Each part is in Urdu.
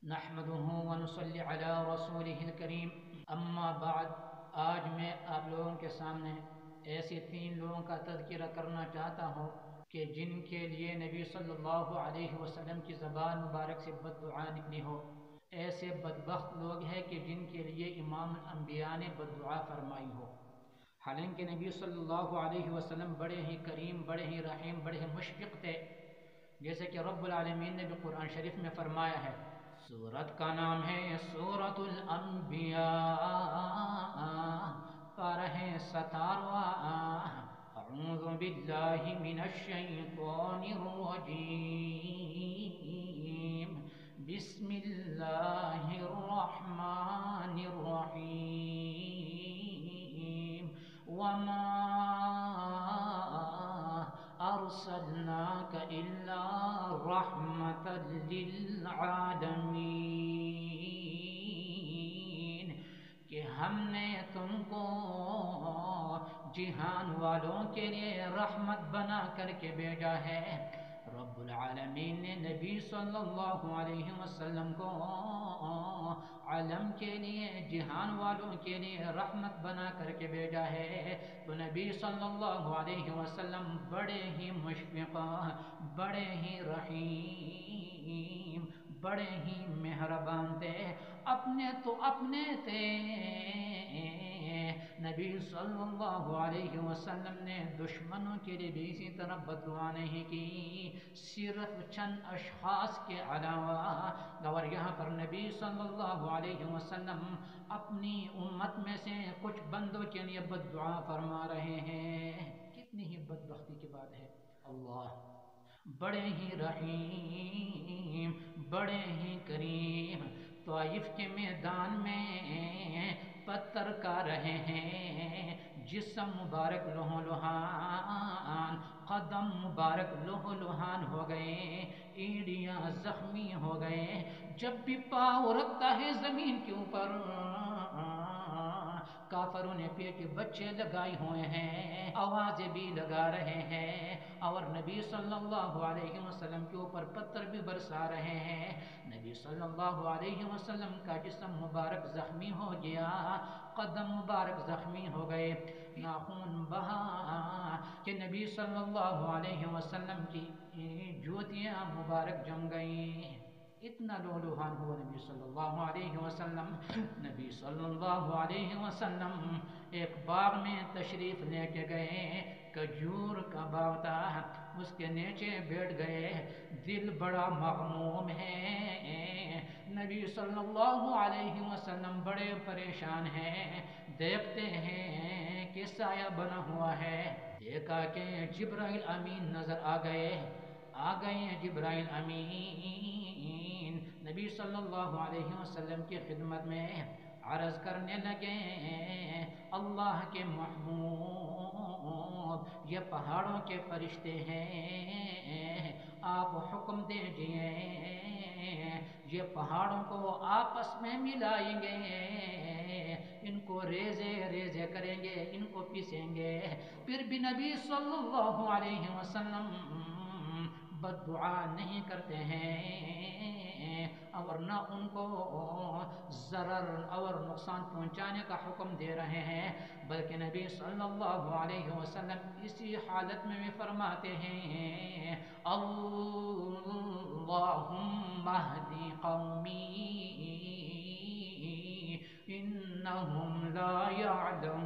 نحمده ونصلي على رسوله الكريم اما بعد۔ آج میں آپ لوگوں کے سامنے ایسے تین لوگوں کا تذکرہ کرنا چاہتا ہوں کہ جن کے لیے نبی صلی اللہ علیہ وسلم کی زبان مبارک سے بد دعا نکلی ہو۔ ایسے بدبخت لوگ ہیں کہ جن کے لیے امام الانبیاء نے بد دعا فرمائی ہو، حالانکہ نبی صلی اللہ علیہ وسلم بڑے ہی کریم، بڑے ہی رحیم، بڑے ہی مشفق تھے، جیسے کہ رب العالمین نے بھی قرآن شریف میں فرمایا ہے۔ سورت کا نام ہے سورت الانبیاء، پارہ 17واں۔ اعوذ باللہ من الشیطان الرجیم، بسم اللہ الرحمن الرحیم۔ وما أرسلناك إلا رحمة للعالمين، کہ ہم نے تم کو جہان والوں کے لیے رحمت بنا کر کے بھیجا ہے۔ رب العالمین نے نبی صلی اللہ علیہ وسلم کو عالم کے لیے، جہان والوں کے لیے رحمت بنا کر کے بھیجا ہے، تو نبی صلی اللہ علیہ وسلم بڑے ہی مشفق، بڑے ہی رحیم، بڑے ہی مہربان تھے۔ اپنے تو اپنے تھے، نبی صلی اللہ علیہ وسلم نے دشمنوں کے لیے بھی اسی طرح بد دعا نہیں کی، صرف چند اشخاص کے علاوہ۔ اور یہاں پر نبی صلی اللہ علیہ وسلم اپنی امت میں سے کچھ بندوں کے لیے بد دعا فرما رہے ہیں۔ کتنی ہی بدبختی کی بات ہے۔ اللہ بڑے ہی رحیم، بڑے ہی کریم، طائف کے میدان میں پتھر کا رہے ہیں، جسم مبارک لہو لہان، قدم مبارک لہو لہان ہو گئے، ایڑیاں زخمی ہو گئے۔ جب بھی پاؤں رکھتا ہے زمین کے اوپر، کافروں نے پیٹ بچے لگائے ہوئے ہیں، آوازیں بھی لگا رہے ہیں، اور نبی صلی اللہ علیہ وسلم کے اوپر پتھر بھی برسا رہے ہیں۔ نبی صلی اللہ علیہ وسلم کا جسم مبارک زخمی ہو گیا، قدم مبارک زخمی ہو گئے، ناخون بہا کہ نبی صلی اللہ علیہ وسلم کی جوتیاں مبارک جم گئیں۔ اتنا لہولہان ہوا نبی صلی اللہ علیہ وسلم۔ نبی صلی اللہ علیہ وسلم ایک باغ میں تشریف لے کے گئے، کھجور کا باغ تھا، اس کے نیچے بیٹھ گئے۔ دل بڑا مغموم ہے، نبی صلی اللہ علیہ وسلم بڑے پریشان ہیں، دیکھتے ہیں کہ سایہ بنا ہوا ہے۔ دیکھا کہ جبرائیل امین نظر آ گئے جبرائیل امین نبی صلی اللہ علیہ وسلم کی خدمت میں عرض کرنے لگے، اللہ کے محبوب، یہ پہاڑوں کے فرشتے ہیں، آپ حکم دیجئے، یہ پہاڑوں کو آپس میں ملائیں گے، ان کو ریزے ریزے کریں گے، ان کو پیسیں گے۔ پھر بھی نبی صلی اللہ علیہ وسلم بد دعا نہیں کرتے ہیں، اور نہ ان کو ضرر اور نقصان پہنچانے کا حکم دے رہے ہیں، بلکہ نبی صلی اللہ علیہ وسلم اسی حالت میں بھی فرماتے ہیں، اللہم اہدی قومی انہم لا یعلمون۔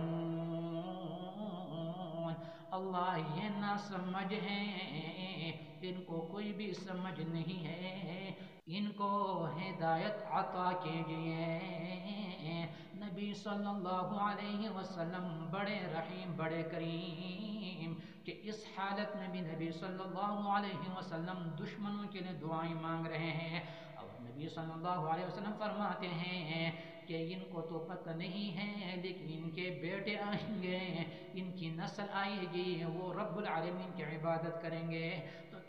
اللہ یہ نہ سمجھ ہیں، ان کو کوئی بھی سمجھ نہیں ہے، ان کو ہدایت عطا کیجئے۔ نبی صلی اللہ علیہ وسلم بڑے رحیم، بڑے کریم، کہ اس حالت میں بھی نبی صلی اللہ علیہ وسلم دشمنوں کے لیے دعائیں مانگ رہے ہیں، اور نبی صلی اللہ علیہ وسلم فرماتے ہیں کہ ان کو تو پتہ نہیں ہے، لیکن ان کے بیٹے آئیں گے، ان کی نسل آئے گی، وہ رب العالمین کی عبادت کریں گے۔ تو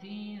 3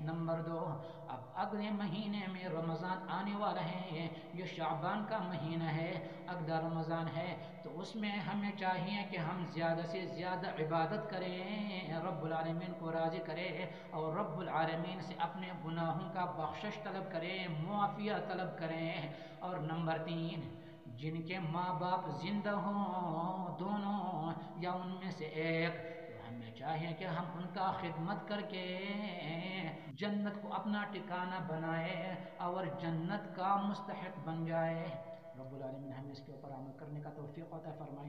نمبر 2، اب اگلے مہینے میں رمضان آنے والا ہے، یہ شعبان کا مہینہ ہے، اگلا رمضان ہے، تو اس میں ہمیں چاہیے کہ ہم زیادہ سے زیادہ عبادت کریں، رب العالمین کو راضی کریں اور رب العالمین سے اپنے گناہوں کا بخشش طلب کریں، معافیہ طلب کریں۔ اور نمبر 3، جن کے ماں باپ زندہ ہوں دونوں یا ان میں سے ایک، تو ہمیں چاہیے کہ ہم ان کا خدمت کر کے جنت کو اپنا ٹھکانہ بنائے اور جنت کا مستحق بن جائے۔ رب العالمین ہمیں اس کے اوپر عمل کرنے کا توفیق عطا فرمائے۔